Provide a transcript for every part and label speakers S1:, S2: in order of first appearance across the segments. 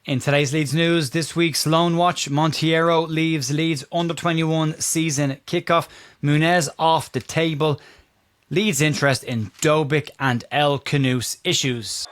S1: In today's Leeds news, this week's Loan Watch, Monteiro leaves Leeds under-21 season kickoff, Muniz off the table, Leeds interest in Dovbyk and Khannous issues.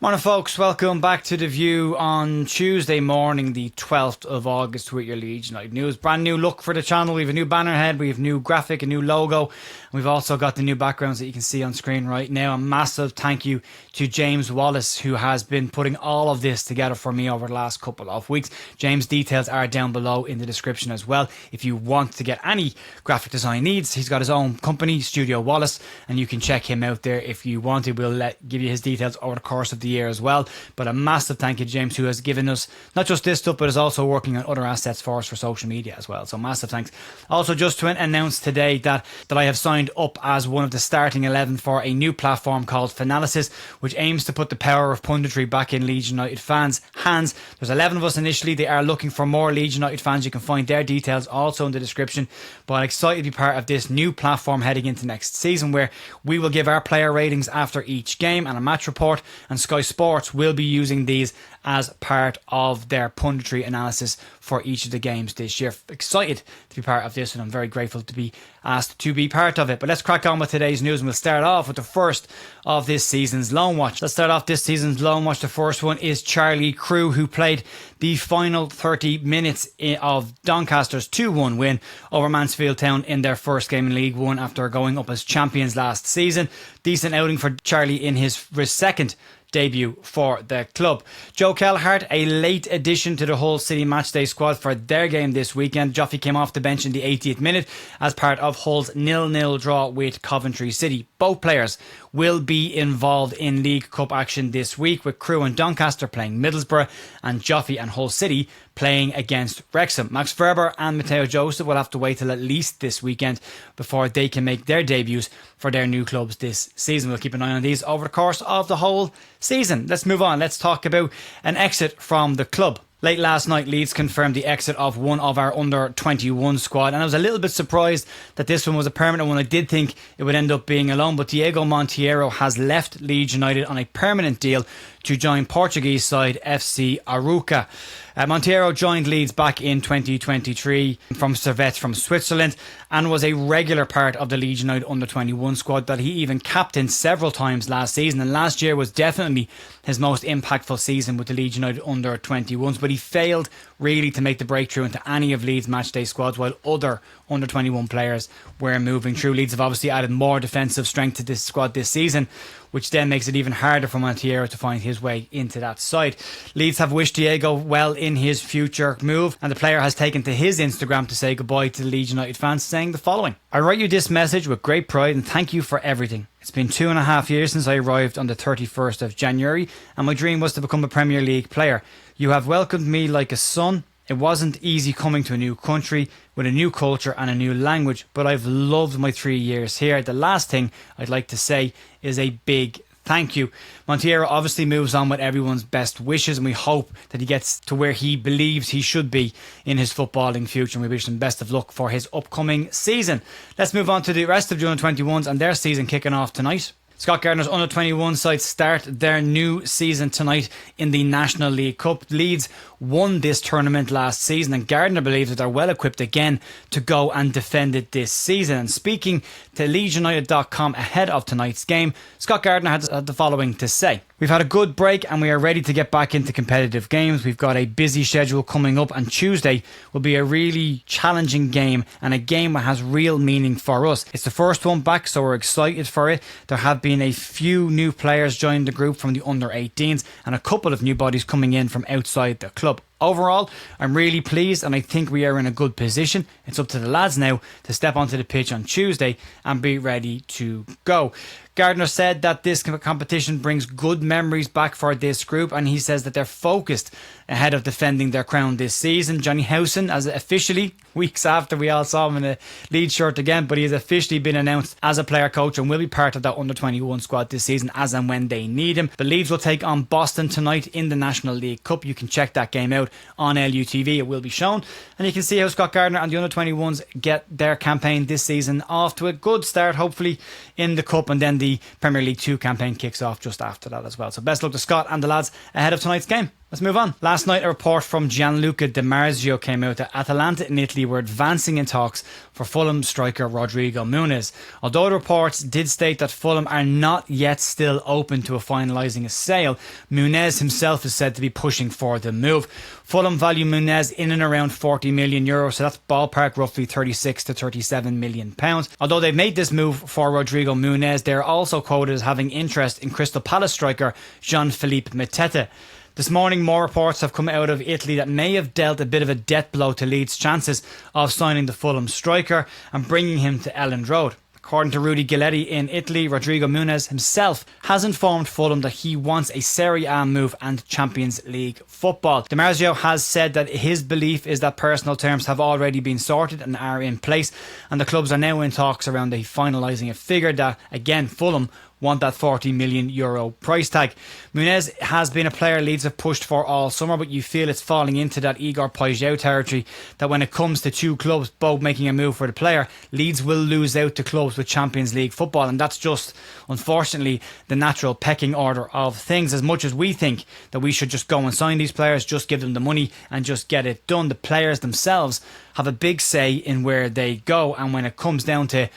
S1: Morning folks, welcome back to The View on Tuesday morning, the 12th of August with your Leeds United news. Brand new look for the channel. We have a new banner head, we have new graphic, a new logo, and we've also got the new backgrounds that you can see on screen right now. A massive thank you to James Wallis, who has been putting all of this together for me over the last couple of weeks. James' details are down below in the description as well. If you want to get any graphic design needs, he's got his own company, Studio Wallis, and you can check him out there if you want to. We'll give you his details over the course of the year as well. But a massive thank you to James, who has given us not just this stuff but is also working on other assets for us for social media as well, so massive thanks. Also, just to announce today that I have signed up as one of the starting 11 for a new platform called Fanalysis, which aims to put the power of punditry back in Leeds United fans' hands. There's 11 of us initially. They are looking for more Leeds United fans. You can find their details also in the description. But I'm excited to be part of this new platform heading into next season, where we will give our player ratings after each game and a match report, and Sky Sports will be using these as part of their punditry analysis for each of the games this year. Excited to be part of this, and I'm very grateful to be asked to be part of it. But let's crack on with today's news, and we'll start off with the first of this season's Loan Watch. Let's start off this season's Loan Watch. The first one is Charlie Crew, who played the final 30 minutes of Doncaster's 2-1 win over Mansfield Town in their first game in League One after going up as champions last season. Decent outing for Charlie in his second debut for the club. Joe Kelleher, a late addition to the Hull City matchday squad for their game this weekend. Joffy came off the bench in the 80th minute as part of Hull's 0-0 draw with Coventry City. Both players will be involved in League Cup action this week, with Crew and Doncaster playing Middlesbrough and Joffy and Hull City playing against Wrexham. Max Verber and Matteo Joseph will have to wait till at least this weekend before they can make their debuts for their new clubs this season. We'll keep an eye on these over the course of the whole season. Let's move on. Let's talk about an exit from the club. Late last night, Leeds confirmed the exit of one of our under-21 squad, and I was a little bit surprised that this one was a permanent one. I did think it would end up being a loan, but Diego Monteiro has left Leeds United on a permanent deal to join Portuguese side FC Arouca. Monteiro joined Leeds back in 2023 from Servette from Switzerland, and was a regular part of the Leeds United under-21 squad that he even captained several times last season. And last year was definitely his most impactful season with the Leeds United under-21s, but he failed really to make the breakthrough into any of Leeds matchday squads, while other under-21 players were moving through. Leeds have obviously added more defensive strength to this squad this season, which then makes it even harder for Monteiro to find his way into that side. Leeds have wished Diego well in his future move, and the player has taken to his Instagram to say goodbye to the Leeds United fans, saying the following: "I write you this message with great pride and thank you for everything. It's been 2.5 years since I arrived on the 31st of January, and my dream was to become a Premier League player. You have welcomed me like a son. It wasn't easy coming to a new country with a new culture and a new language, but I've loved my 3 years here. The last thing I'd like to say is a big thank you." Monteiro obviously moves on with everyone's best wishes, and we hope that he gets to where he believes he should be in his footballing future, and we wish him best of luck for his upcoming season. Let's move on to the rest of the under-21s and their season kicking off tonight. Scott Gardner's under-21 side start their new season tonight in the National League Cup. Leeds won this tournament last season, and Gardner believes that they're well equipped again to go and defend it this season. And speaking to LeedsUnited.com ahead of tonight's game, Scott Gardner had the following to say: "We've had a good break and we are ready to get back into competitive games. We've got a busy schedule coming up, and Tuesday will be a really challenging game and a game that has real meaning for us. It's the first one back, so we're excited for it. There have been a few new players joining the group from the under-18s and a couple of new bodies coming in from outside the club. Overall, I'm really pleased and I think we are in a good position. It's up to the lads now to step onto the pitch on Tuesday and be ready to go." Gardner said that this competition brings good memories back for this group, and he says that they're focused ahead of defending their crown this season. Johnny Howson, as officially, weeks after we all saw him in a Leeds shirt again, but he has officially been announced as a player coach and will be part of that under-21 squad this season as and when they need him. The Leeds will take on Boston tonight in the National League Cup. You can check that game out out on LUTV. It will be shown, and you can see how Scott Gardner and the under-21s get their campaign this season off to a good start, hopefully in the Cup, and then the Premier League 2 campaign kicks off just after that as well. So best luck to Scott and the lads ahead of tonight's game. Let's move on. Last night, a report from Gianluca Di Marzio came out that Atalanta in Italy were advancing in talks for Fulham striker Rodrigo Muniz. Although the reports did state that Fulham are not yet still open to finalising a sale, Muniz himself is said to be pushing for the move. Fulham value Muniz in and around €40 million, so that's ballpark roughly £36 to £37 million. Although they've made this move for Rodrigo Muniz, they're also quoted as having interest in Crystal Palace striker Jean-Philippe Mateta. This morning, more reports have come out of Italy that may have dealt a bit of a death blow to Leeds' chances of signing the Fulham striker and bringing him to Elland Road. According to Rudy Giletti in Italy, Rodrigo Muniz himself has informed Fulham that he wants a Serie A move and Champions League football. Di Marzio has said that his belief is that personal terms have already been sorted and are in place, and the clubs are now in talks around finalising a figure that, again, Fulham want that €40 million price tag. Muniz has been a player Leeds have pushed for all summer, but you feel it's falling into that Igor Paixão territory, that when it comes to two clubs both making a move for the player, Leeds will lose out to clubs with Champions League football, and that's just, unfortunately, the natural pecking order of things. As much as we think that we should just go and sign these players, just give them the money and just get it done, the players themselves have a big say in where they go, and when it comes down to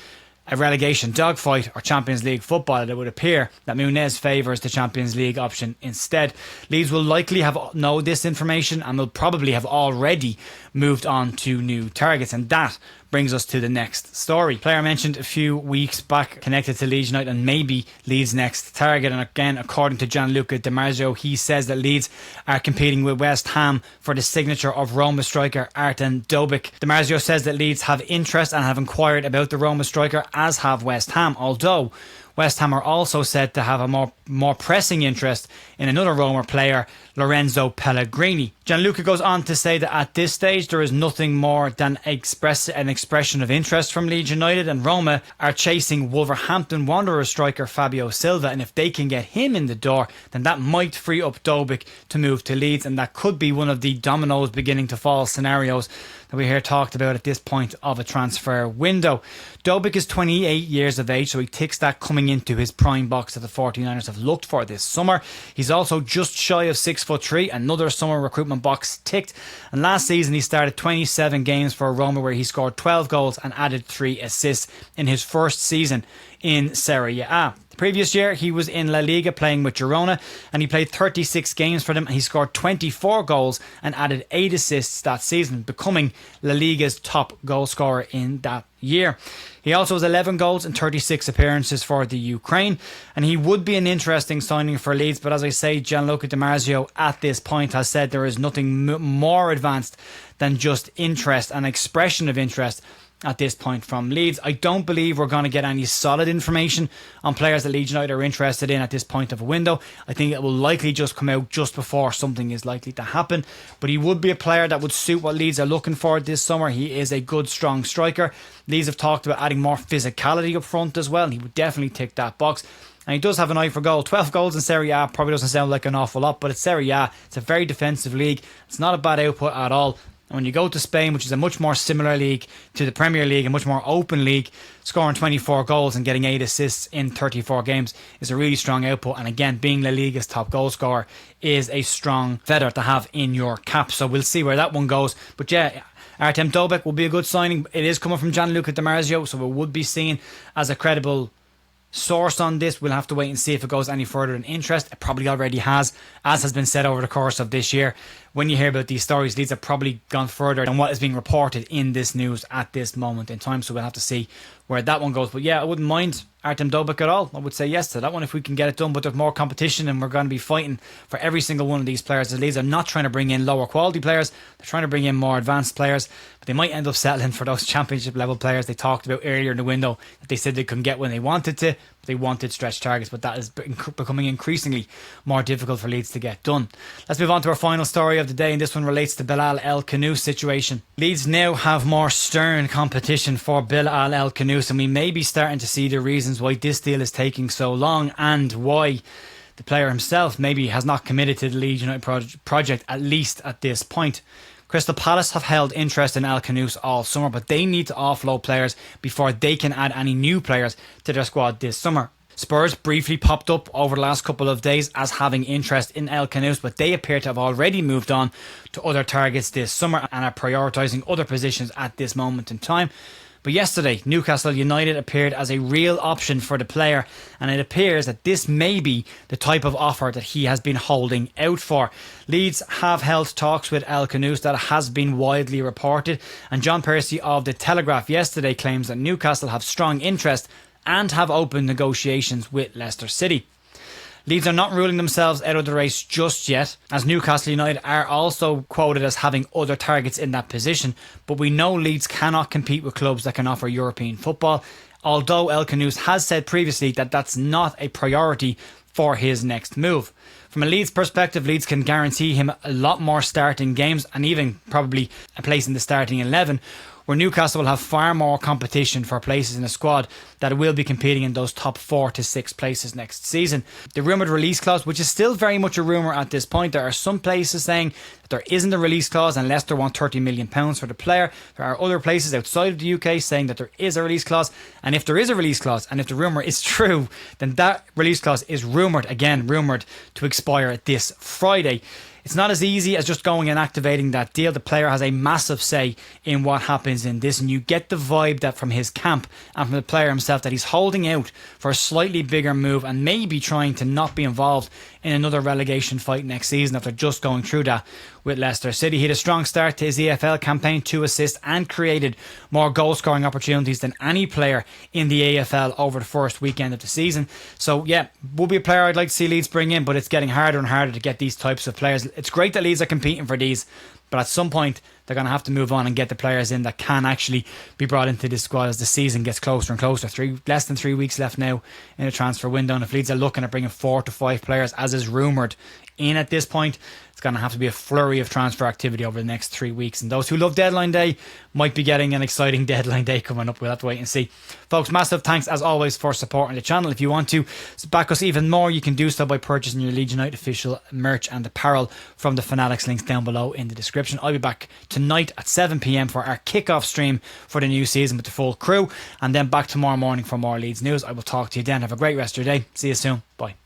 S1: a relegation dogfight or Champions League football, it would appear that Muniz favours the Champions League option instead. Leeds will likely know this information and will probably have already moved on to new targets, and that brings us to the next story. Player mentioned a few weeks back connected to Leeds United and maybe Leeds' next target, and again, according to Gianluca Di Marzio, he says that Leeds are competing with West Ham for the signature of Roma striker Artem Dovbyk. Di Marzio says that Leeds have interest and have inquired about the Roma striker, as have West Ham, although West Ham are also said to have a more pressing interest in another Roma player, Lorenzo Pellegrini. Gianluca goes on to say that at this stage there is nothing more than an expression of interest from Leeds United, and Roma are chasing Wolverhampton Wanderers striker Fabio Silva, and if they can get him in the door, then that might free up Dovbyk to move to Leeds, and that could be one of the dominoes beginning to fall scenarios that we hear talked about at this point of a transfer window. Dovbyk is 28 years of age, so he ticks that coming into his prime box that the 49ers have looked for this summer. He's also just shy of 6'3", another summer recruitment box ticked, and last season he started 27 games for Roma where he scored 12 goals and added 3 assists in his first season in Serie A. The previous year he was in La Liga playing with Girona, and he played 36 games for them, and he scored 24 goals and added 8 assists that season, becoming La Liga's top goal scorer in that year. He also has 11 goals and 36 appearances for the Ukraine, and he would be an interesting signing for Leeds, but as I say, Gianluca Di Marzio at this point has said there is nothing more advanced than just interest, an expression of interest at this point from Leeds. I don't believe we're going to get any solid information on players that Leeds United are interested in at this point of a window. I think it will likely just come out just before something is likely to happen, but he would be a player that would suit what Leeds are looking for this summer. He is a good, strong striker. Leeds have talked about adding more physicality up front as well, and he would definitely tick that box. And he does have an eye for goal. 12 goals in Serie A probably doesn't sound like an awful lot, but it's Serie A. It's a very defensive league. It's not a bad output at all. And when you go to Spain, which is a much more similar league to the Premier League, a much more open league, scoring 24 goals and getting 8 assists in 34 games is a really strong output. And again, being La Liga's top goal scorer is a strong feather to have in your cap. So we'll see where that one goes. But yeah, Artem Dovbyk will be a good signing. It is coming from Gianluca Di Marzio, so it would be seen as a credible source on this. We'll have to wait and see if it goes any further in interest. It probably already has, as has been said over the course of this year. When you hear about these stories, Leeds have probably gone further than what is being reported in this news at this moment in time, so we'll have to see where that one goes. But yeah, I wouldn't mind Artem Dovbyk at all. I would say yes to that one if we can get it done, but there's more competition and we're going to be fighting for every single one of these players. As Leeds are not trying to bring in lower quality players, they're trying to bring in more advanced players, but they might end up settling for those championship level players they talked about earlier in the window that they said they couldn't get when they wanted to, but they wanted stretch targets, but that is becoming increasingly more difficult for Leeds to get done. Let's move on to our final story of the day, and this one relates to Bilal El Khannous situation. Leeds now have more stern competition for Bilal El Khannous, and we may be starting to see the reasons why this deal is taking so long and why the player himself maybe has not committed to the Leeds United project, at least at this point. Crystal Palace have held interest in Khannous all summer, but they need to offload players before they can add any new players to their squad this summer. Spurs briefly popped up over the last couple of days as having interest in Khannous, but they appear to have already moved on to other targets this summer and are prioritising other positions at this moment in time. But yesterday, Newcastle United appeared as a real option for the player, and it appears that this may be the type of offer that he has been holding out for. Leeds have held talks with Khannous that has been widely reported, and John Percy of The Telegraph yesterday claims that Newcastle have strong interest and have opened negotiations with Leicester City. Leeds are not ruling themselves out of the race just yet, as Newcastle United are also quoted as having other targets in that position, but we know Leeds cannot compete with clubs that can offer European football, although Khannous has said previously that that's not a priority for his next move. From a Leeds perspective, Leeds can guarantee him a lot more starting games and even probably a place in the starting 11, where Newcastle will have far more competition for places in the squad that will be competing in those top 4 to 6 places next season. The rumoured release clause, which is still very much a rumour at this point, there are some places saying that there isn't a release clause and Leicester want £30 million for the player. There are other places outside of the UK saying that there is a release clause, and if there is a release clause and if the rumour is true, then that release clause is rumoured to expire this Friday. It's not as easy as just going and activating that deal. The player has a massive say in what happens in this, and you get the vibe that from his camp and from the player himself that he's holding out for a slightly bigger move and maybe trying to not be involved in another relegation fight next season after just going through that with Leicester City. He had a strong start to his EFL campaign, 2 assists, and created more goal scoring opportunities than any player in the AFL over the first weekend of the season. So yeah, would be a player I'd like to see Leeds bring in, but it's getting harder and harder to get these types of players. It's great that Leeds are competing for these, but at some point they're going to have to move on and get the players in that can actually be brought into this squad as the season gets closer and closer. Less than 3 weeks left now in the transfer window, and if Leeds are looking at bringing 4 to 5 players, as is rumoured in at this point, it's going to have to be a flurry of transfer activity over the next 3 weeks. And those who love deadline day might be getting an exciting deadline day coming up. We'll have to wait and see. Folks, massive thanks as always for supporting the channel. If you want to back us even more, you can do so by purchasing your Leeds United official merch and apparel from the Fanalysis links down below in the description. I'll be back tonight at 7 PM for our kickoff stream for the new season with the full crew, and then back tomorrow morning for more Leeds news. I will talk to you then. Have a great rest of your day. See you soon. Bye.